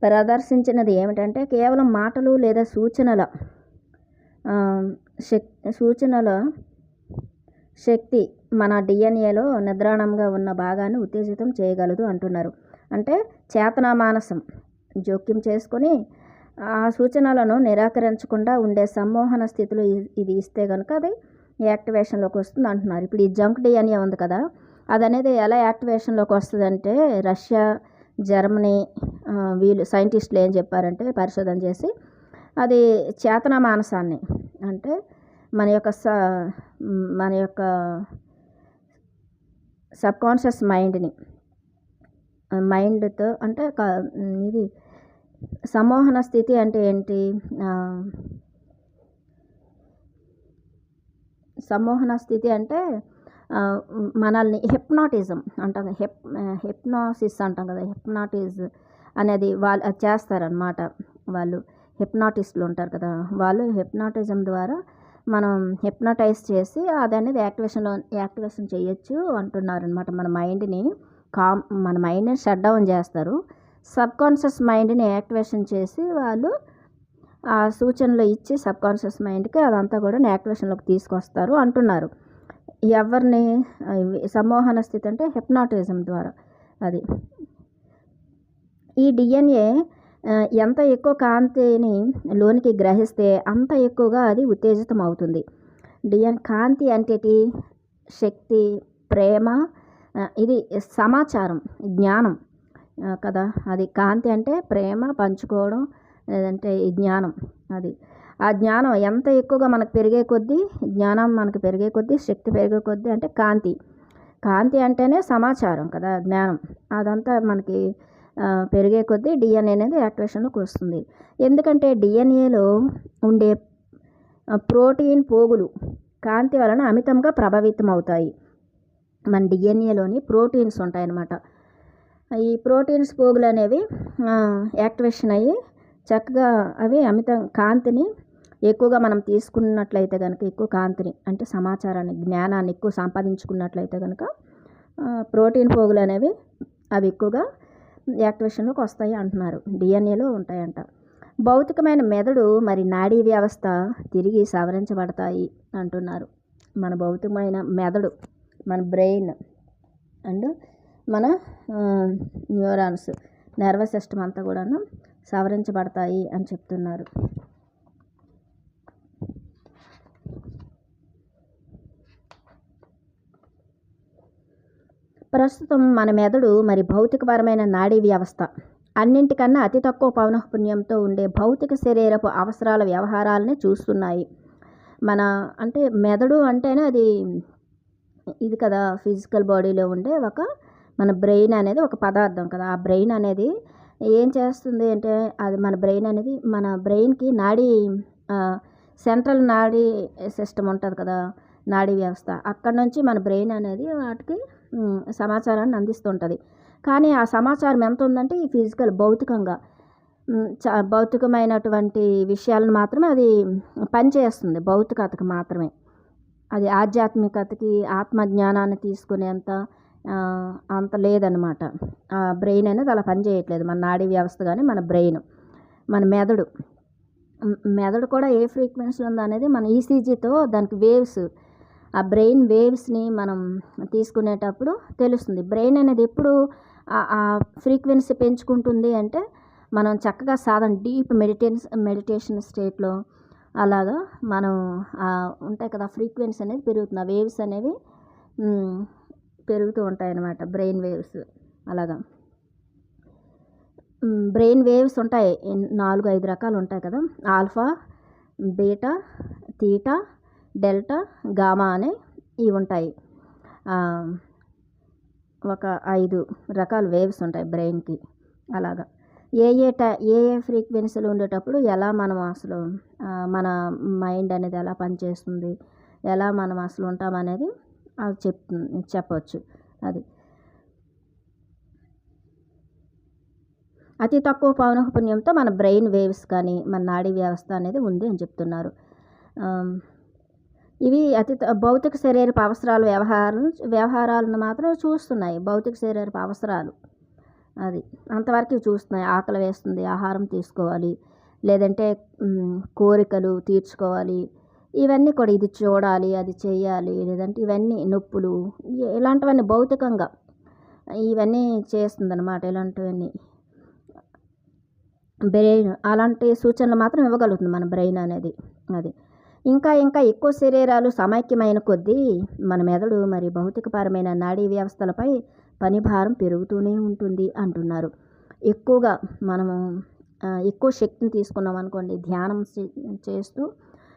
ప్రదర్శించినది ఏమిటంటే కేవలం మాటలు లేదా సూచనల శక్తి మన డిఎన్ఏలో నిద్రాణంగా ఉన్న భాగాన్ని ఉత్తేజితం చేయగలదు అంటున్నారు. అంటే చేతనా మానసం జోక్యం చేసుకొని ఆ సూచనలను నిరాకరించకుండా ఉండే సమ్మోహన స్థితిలో ఇది ఇస్తే కనుక అది యాక్టివేషన్లోకి వస్తుంది అంటున్నారు. ఇప్పుడు ఈ జంక్ డిఎన్ఏ ఉంది కదా, అది అనేది ఎలా యాక్టివేషన్లోకి వస్తుందంటే రష్యా, జర్మనీ వీళ్ళు సైంటిస్టులు ఏం చెప్పారంటే పరిశోధన చేసి అది చేతన మానసాన్ని అంటే మన యొక్క సబ్కాన్షియస్ మైండ్తో అంటే ఇది సమ్మోహన స్థితి అంటే ఏంటి, సమ్మోహన స్థితి అంటే మనల్ని హిప్నాటిజం అంటాం, హిప్నాసిస్ అంటాం కదా, హిప్నాటిజ్ అనేది వాళ్ళు అది చేస్తారనమాట. వాళ్ళు హిప్నాటిస్టులు ఉంటారు కదా, వాళ్ళు హిప్నాటిజం ద్వారా మనం హిప్నటైజ్ చేసి అది అనేది యాక్టివేషన్ చేయొచ్చు అంటున్నారనమాట. మన మైండ్ని షట్ డౌన్ చేస్తారు. సబ్కాన్షియస్ మైండ్ని యాక్టివేషన్ చేసి వాళ్ళు ఆ సూచనలు ఇచ్చి సబ్కాన్షియస్ మైండ్కి అదంతా కూడా యాక్టివేషన్లోకి తీసుకొస్తారు అంటున్నారు. ఎవరిని సమ్మోహన స్థితి అంటే హిప్నాటిజం ద్వారా. అది ఈ డిఎన్ఏ ఎంత ఎక్కువ కాంతిని లోనికి గ్రహిస్తే అంత ఎక్కువగా అది ఉత్తేజితం అవుతుంది. కాంతి అంటే శక్తి, ప్రేమ, ఇది సమాచారం, జ్ఞానం కదా. అది కాంతి అంటే ప్రేమ పంచుకోవడం, లేదంటే ఈ జ్ఞానం. అది ఆ జ్ఞానం ఎంత ఎక్కువగా మనకు పెరిగే కొద్దీ, జ్ఞానం మనకు పెరిగే కొద్దీ, శక్తి పెరిగే కొద్దీ అంటే కాంతి అంటేనే సమాచారం కదా, జ్ఞానం. అదంతా మనకి పెరిగే కొద్దీ డిఎన్ఏ అనేది యాక్టివేషన్లోకి వస్తుంది. ఎందుకంటే డిఎన్ఏలో ఉండే ప్రోటీన్ పోగులు కాంతి వలన అమితంగా ప్రభావితం అవుతాయి. మన డిఎన్ఏలోని ప్రోటీన్స్ ఉంటాయన్నమాట. ఈ ప్రోటీన్స్ పోగులు అనేవి యాక్టివేషన్ అయ్యి చక్కగా అవి కాంతిని ఎక్కువగా మనం తీసుకున్నట్లయితే కనుక, ఎక్కువ కాంతిని అంటే సమాచారాన్ని, జ్ఞానాన్ని ఎక్కువ సంపాదించుకున్నట్లయితే కనుక ప్రోటీన్ పోగులు అనేవి అవి ఎక్కువగా యాక్టివేషన్లోకి వస్తాయి అంటున్నారు. డిఎన్ఏలో ఉంటాయంట. భౌతికమైన మెదడు మరి నాడీ వ్యవస్థ తిరిగి సవరించబడతాయి అంటున్నారు. మన భౌతికమైన మెదడు, మన బ్రెయిన్ అండ్ మన న్యూరాన్స్, నర్వస్ సిస్టమ్ అంతా కూడాను సవరించబడతాయి అని చెప్తున్నారు. ప్రస్తుతం మన మెదడు మరి భౌతికపరమైన నాడీ వ్యవస్థ అన్నింటికన్నా అతి తక్కువ పౌనఃపున్యంతో ఉండే భౌతిక శరీరపు అవసరాల వ్యవహారాలని చూస్తున్నాయి. అంటే మెదడు అంటేనే ఇది కదా, ఫిజికల్ బాడీలో ఉండే మన బ్రెయిన్ అనేది ఒక పదార్థం కదా. ఆ బ్రెయిన్ అనేది ఏం చేస్తుంది అంటే, అది మన బ్రెయిన్కి సెంట్రల్ నాడీ సిస్టమ్ ఉంటుంది కదా, నాడీ వ్యవస్థ. అక్కడ నుంచి మన బ్రెయిన్ అనేది వాటికి సమాచారాన్ని అందిస్తుంటుంది. కానీ ఆ సమాచారం ఎంత ఉందంటే ఈ ఫిజికల్ భౌతికమైనటువంటి విషయాలను మాత్రమే అది పనిచేస్తుంది, భౌతికతకు మాత్రమే. అది ఆధ్యాత్మికతకి, ఆత్మజ్ఞానాన్ని తీసుకునేంత అంత లేదనమాట. ఆ బ్రెయిన్ అనేది అలా పనిచేయట్లేదు, మన నాడీ వ్యవస్థ కానీ మన బ్రెయిన్. మన మెదడు కూడా ఏ ఫ్రీక్వెన్సీ ఉందనేది మన ఈసీజీతో దానికి వేవ్స్, ఆ బ్రెయిన్ వేవ్స్ని మనం తీసుకునేటప్పుడు తెలుస్తుంది. బ్రెయిన్ అనేది ఎప్పుడు ఆ ఫ్రీక్వెన్సీ పెంచుకుంటుంది అంటే మనం చక్కగా డీప్ మెడిటేషన్ స్టేట్లో అలాగా మనం ఉంటాయి కదా, ఫ్రీక్వెన్సీ అనేది పెరుగుతుంది. ఆ వేవ్స్ అనేవి పెరుగుతూ ఉంటాయి అన్నమాట, బ్రెయిన్ వేవ్స్. అలాగా బ్రెయిన్ వేవ్స్ ఉంటాయి, 4-5 రకాలు ఉంటాయి కదా. Alpha, beta, theta, delta, gamma అనే ఇవి ఉంటాయి. ఒక 5 రకాల వేవ్స్ ఉంటాయి బ్రెయిన్కి. అలాగా ఏ ఫ్రీక్వెన్సీలు ఉండేటప్పుడు ఎలా మనం అసలు మన మైండ్ అనేది ఎలా పనిచేస్తుంది, ఎలా మనం అసలు ఉంటామనేది అది చెప్పవచ్చు. అది అతి తక్కువ పౌనఃపున్యంతో మన బ్రెయిన్ వేవ్స్ కానీ మన నాడీ వ్యవస్థ అనేది ఉంది అని చెప్తున్నారు. ఇవి భౌతిక శరీరపు వ్యవహారాలను మాత్రం చూస్తున్నాయి. భౌతిక శరీరపు అవసరాలు అది అంతవరకు చూస్తున్నాయి. ఆకలి వేస్తుంది, ఆహారం తీసుకోవాలి, లేదంటే కోరికలు తీర్చుకోవాలి, ఇవన్నీ కూడా ఇది చూడాలి, అది చేయాలి, లేదంటే ఇవన్నీ నొప్పులు, ఇలాంటివన్నీ భౌతికంగా ఇవన్నీ చేస్తుందన్నమాట. ఇలాంటివన్నీ బ్రెయిన్ అలాంటి సూచనలు మాత్రం ఇవ్వగలుగుతుంది మన బ్రెయిన్ అనేది. అది. ఇంకా ఇంకా ఎక్కువ శరీరాలు సమైక్యమైన కొద్దీ మన మెదడు మరి భౌతికపరమైన నాడీ వ్యవస్థలపై పని భారం పెరుగుతూనే ఉంటుంది అంటున్నారు. ఎక్కువగా మనము ఎక్కువ శక్తిని తీసుకున్నాం అనుకోండి, ధ్యానం చేస్తూ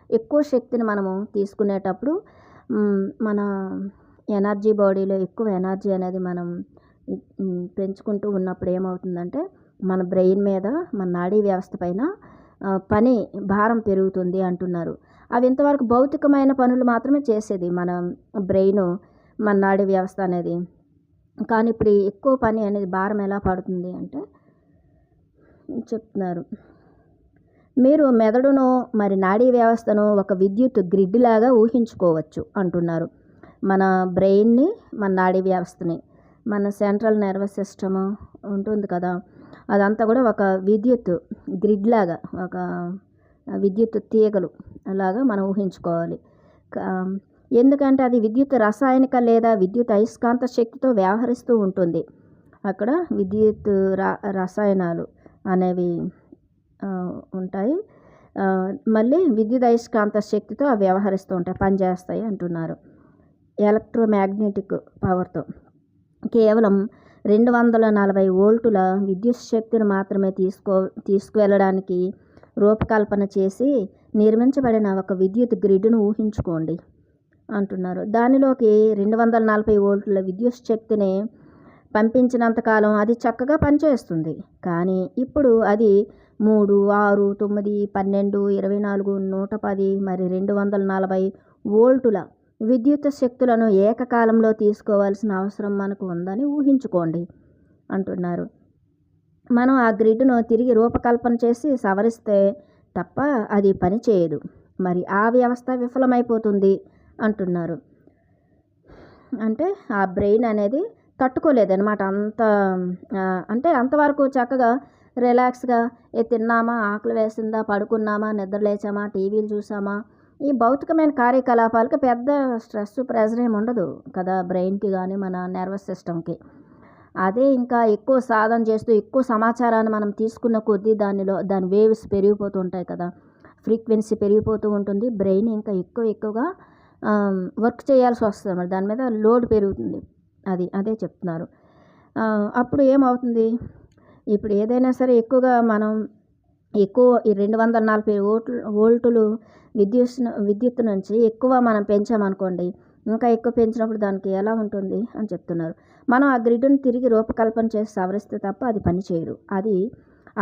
ఎక్కువ శక్తిని మనము తీసుకునేటప్పుడు మన ఎనర్జీ బాడీలో ఎక్కువ ఎనర్జీ అనేది మనం పెంచుకుంటూ ఉన్నప్పుడు ఏమవుతుందంటే మన బ్రెయిన్ మీద, మన నాడీ వ్యవస్థ పైన పని భారం పెరుగుతుంది అంటున్నారు. అవి ఇంతవరకు భౌతికమైన పనులు మాత్రమే చేసేది మన బ్రెయిన్, మన నాడీ వ్యవస్థ అనేది. కానీ ఇప్పుడు ఎక్కువ పని అనేది భారం ఎలా పడుతుంది అంటే చెప్తున్నారు. మీరు మెదడును మరి నాడీ వ్యవస్థను ఒక విద్యుత్ గ్రిడ్ లాగా ఊహించుకోవచ్చు అంటున్నారు. మన బ్రెయిన్ని, మన నాడీ వ్యవస్థని, మన సెంట్రల్ నర్వస్ సిస్టమ్ ఉంటుంది కదా, అదంతా కూడా ఒక విద్యుత్ గ్రిడ్ లాగా, ఒక విద్యుత్ తీగలు అలాగా మనం ఊహించుకోవాలి. ఎందుకంటే అది విద్యుత్ రసాయనిక లేదా విద్యుత్ అయస్కాంత శక్తితో వ్యవహరిస్తూ ఉంటుంది. అక్కడ విద్యుత్ రసాయనాలు అనేవి ఉంటాయి. మళ్ళీ విద్యుత్ అయస్కాంత శక్తితో అవి వ్యవహరిస్తూ ఉంటాయి, పనిచేస్తాయి అంటున్నారు. ఎలక్ట్రోమాగ్నెటిక్ పవర్తో కేవలం 240 వోల్టుల విద్యుత్ శక్తిని మాత్రమే తీసుకువెళ్ళడానికి రూపకల్పన చేసి నిర్మించబడిన ఒక విద్యుత్ గ్రిడ్ను ఊహించుకోండి అంటున్నారు. దానిలోకి 240 వోల్టుల విద్యుత్ శక్తిని పంపించినంతకాలం అది చక్కగా పనిచేస్తుంది. కానీ ఇప్పుడు అది 3, 6, 9, 12, 24, 110 మరి 240 వోల్టుల విద్యుత్ శక్తులను ఏకకాలంలో తీసుకోవాల్సిన అవసరం మనకు ఉందని ఊహించుకోండి అంటున్నారు. మనం ఆ గ్రిడ్ను తిరిగి రూపకల్పన చేసి సవరిస్తే తప్ప అది పనిచేయదు. మరి ఆ వ్యవస్థ విఫలమైపోతుంది అంటున్నారు. అంటే ఆ బ్రెయిన్ అనేది తట్టుకోలేదన్నమాట. అంటే అంతవరకు చక్కగా రిలాక్స్గా తిన్నామా, ఆకలి వేసిందా, పడుకున్నామా, నిద్ర లేచామా, టీవీలు చూసామా, ఈ భౌతికమైన కార్యకలాపాలకి పెద్ద స్ట్రెస్, ప్రెజర్ ఏమి ఉండదు కదా బ్రెయిన్కి కానీ మన నర్వస్ సిస్టమ్కి. అదే ఇంకా ఎక్కువ సాధన చేస్తూ ఎక్కువ సమాచారాన్ని మనం తీసుకున్న కొద్దీ దాని వేవ్స్ పెరిగిపోతూ ఉంటాయి కదా, ఫ్రీక్వెన్సీ పెరిగిపోతూ ఉంటుంది. బ్రెయిన్ ఇంకా ఎక్కువగా వర్క్ చేయాల్సి వస్తుంది, మరి దాని మీద లోడ్ పెరుగుతుంది. అదే చెప్తున్నారు. అప్పుడు ఏమవుతుంది, ఇప్పుడు ఏదైనా సరే ఎక్కువగా మనం ఈ 240 వోల్టులు విద్యుత్ నుంచి ఎక్కువ మనం పెంచామనుకోండి, ఇంకా ఎక్కువ పెంచినప్పుడు దానికి ఎలా ఉంటుంది అని చెప్తున్నారు. మనం ఆ గ్రిడ్ను తిరిగి రూపకల్పన చేసి సవరిస్తే తప్ప అది పనిచేయదు,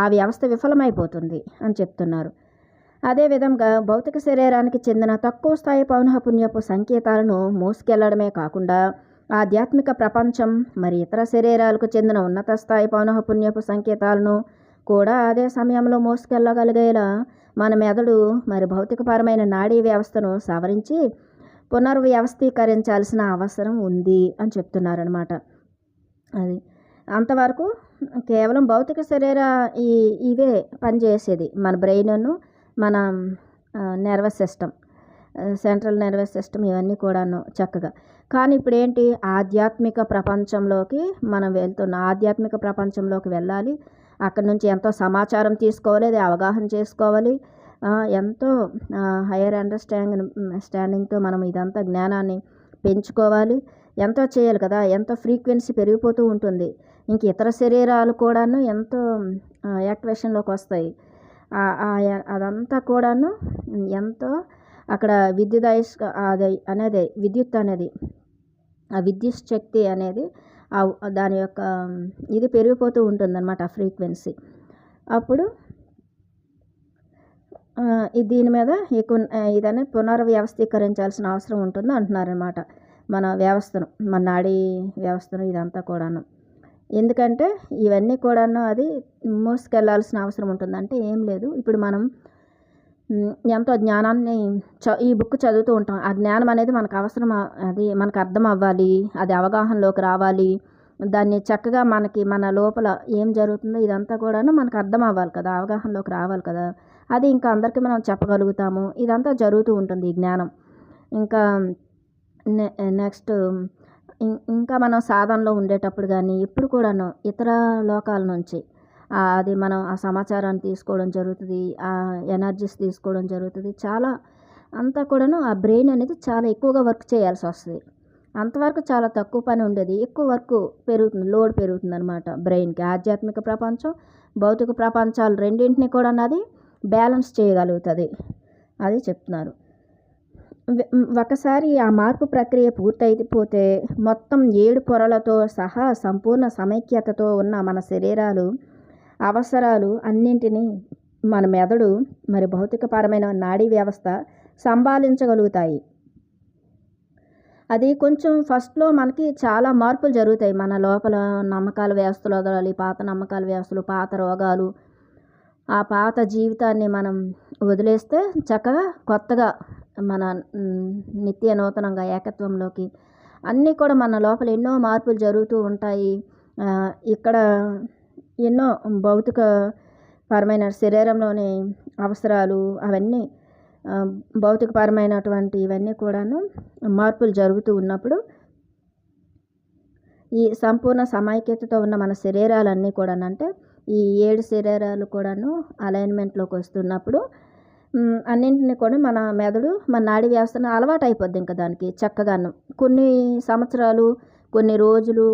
ఆ వ్యవస్థ విఫలమైపోతుంది అని చెప్తున్నారు. అదేవిధంగా భౌతిక శరీరానికి చెందిన తక్కువ స్థాయి పౌనఃపున్యపు సంకేతాలను మోసుకెళ్లడమే కాకుండా ఆధ్యాత్మిక ప్రపంచం మరి ఇతర శరీరాలకు చెందిన ఉన్నత స్థాయి పౌనఃపున్యపు సంకేతాలను కూడా అదే సమయంలో మోసుకెళ్ళగలిగేలా మన మెదడు మరి భౌతికపరమైన నాడీ వ్యవస్థను సవరించి పునర్వ్యవస్థీకరించాల్సిన అవసరం ఉంది అని చెప్తున్నారనమాట. అది అంతవరకు కేవలం భౌతిక శరీర ఇవే పనిచేసేది, మన బ్రెయిన్ను, మన nervous system, central nervous system, ఇవన్నీ కూడాను చక్కగా. కానీ ఇప్పుడు ఏంటి, ఆధ్యాత్మిక ప్రపంచంలోకి మనం ఆధ్యాత్మిక ప్రపంచంలోకి వెళ్ళాలి. అక్కడి నుంచి ఎంతో సమాచారం తీసుకోవాలి, అది అవగాహన చేసుకోవాలి. ఎంతో హయ్యర్ స్టాండింగ్తో మనం ఇదంతా జ్ఞానాన్ని పెంచుకోవాలి, ఎంతో చేయాలి కదా. ఎంతో ఫ్రీక్వెన్సీ పెరిగిపోతూ ఉంటుంది. ఇంక ఇతర శరీరాలు కూడాను ఎంతో యాక్టివేషన్లోకి వస్తాయి. అదంతా కూడాను ఎంతో అక్కడ విద్యుత్ అనేది ఆ విద్యుత్ శక్తి అనేది దాని యొక్క ఇది పెరిగిపోతూ ఉంటుందన్నమాట, ఆ ఫ్రీక్వెన్సీ. అప్పుడు దీని మీద ఇదని పునర్వ్యవస్థీకరించాల్సిన అవసరం ఉంటుంది అంటున్నారన్నమాట. మన వ్యవస్థను, మన నాడీ వ్యవస్థను, ఇదంతా కూడాను. ఎందుకంటే ఇవన్నీ కూడాను అది మోసుకెళ్లాల్సిన అవసరం ఉంటుంది. అంటే ఏం లేదు, ఇప్పుడు మనం ఎంతో జ్ఞానాన్ని ఈ బుక్ చదువుతూ ఉంటాం. ఆ జ్ఞానం అనేది మనకు అవసరం, అది మనకు అర్థం అవ్వాలి, అది అవగాహనలోకి రావాలి. దాన్ని చక్కగా మన లోపల ఏం జరుగుతుందో ఇదంతా కూడాను మనకు అర్థం అవ్వాలి కదా, అవగాహనలోకి రావాలి కదా. అది ఇంకా అందరికీ మనం చెప్పగలుగుతాము. ఇదంతా జరుగుతూ ఉంటుంది ఈ జ్ఞానం. ఇంకా నెక్స్ట్ ఇంకా మనం సాధనలో ఉండేటప్పుడు కానీ ఎప్పుడు కూడాను ఇతర లోకాల నుంచి అది మనం ఆ సమాచారాన్ని తీసుకోవడం జరుగుతుంది. ఎనర్జీస్ తీసుకోవడం జరుగుతుంది. చాలా అంతా కూడాను ఆ బ్రెయిన్ అనేది చాలా ఎక్కువగా వర్క్ చేయాల్సొస్తది. అంతవరకు చాలా తక్కువ పని ఉండేది. ఎక్కువ వర్క్ పెరుగుతుంది. లోడ్ పెరుగుతుందనమాట బ్రెయిన్‌కి. ఆధ్యాత్మిక ప్రపంచం, భౌతిక ప్రపంచాలు రెండింటిని కూడానది బ్యాలెన్స్ చేయగలుగుతది. అది చెప్తున్నారు. ఒకసారి ఆ మార్పు ప్రక్రియ పూర్తయిపోతే మొత్తం 7 పొరలతో సహా సంపూర్ణ సమైక్యతతో ఉన్న మన శరీరాలు అవసరాలు అన్నింటినీ మన మెదడు మరి భౌతికపరమైన నాడీ వ్యవస్థ సంభాళించగలుగుతాయి. అది కొంచెం ఫస్ట్‌లో మనకి చాలా మార్పులు జరుగుతాయి. మన లోపల నమ్మకాల వ్యవస్థలు వదలాలి. పాత నమ్మకాల వ్యవస్థలు, పాత రోగాలు, ఆ పాత జీవితాన్ని మనం వదిలేస్తే చక్కగా కొత్తగా మన నిత్య నూతనంగా ఏకత్వంలోకి అన్నీ కూడా మన లోపల ఎన్నో మార్పులు జరుగుతూ ఉంటాయి. ఇక్కడ ఎన్నో భౌతిక పరమైన శరీరంలోని అవసరాలు అవన్నీ భౌతికపరమైనటువంటి ఇవన్నీ కూడాను మార్పులు జరుగుతూ ఉన్నప్పుడు ఈ సంపూర్ణ సమైక్యతతో ఉన్న మన శరీరాలన్నీ కూడానంటే ఈ 7 శరీరాలు కూడాను అలైన్మెంట్లోకి వస్తున్నప్పుడు అన్నింటినీ కూడా మన మెదడు మన నాడీ వ్యవస్థను అలవాటు అయిపోద్ది ఇంకా దానికి చక్కగాను. కొన్ని సంవత్సరాలు, కొన్ని రోజులు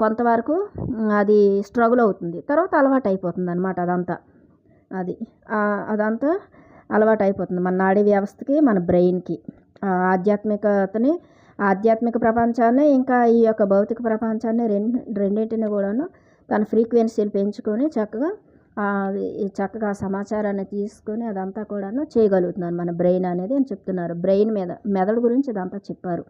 కొంతవరకు అది స్ట్రగుల్ అవుతుంది. తర్వాత అలవాటు అయిపోతుందనమాట అదంతా. అదంతా అలవాటు అయిపోతుంది మన నాడీ వ్యవస్థకి, మన బ్రెయిన్‌కి. ఆధ్యాత్మికతని, ఆధ్యాత్మిక ప్రపంచాన్ని ఇంకా ఈ యొక్క భౌతిక ప్రపంచాన్ని రెండింటిని కూడాను తన ఫ్రీక్వెన్సీలు పెంచుకొని చక్కగా సమాచారాన్ని తీసుకొని అదంతా కూడాను చేయగలుగుతున్నాను మన బ్రెయిన్ అనేది అని చెప్తున్నారు. బ్రెయిన్ మీద మెదడు గురించి ఇదంతా చెప్పారు.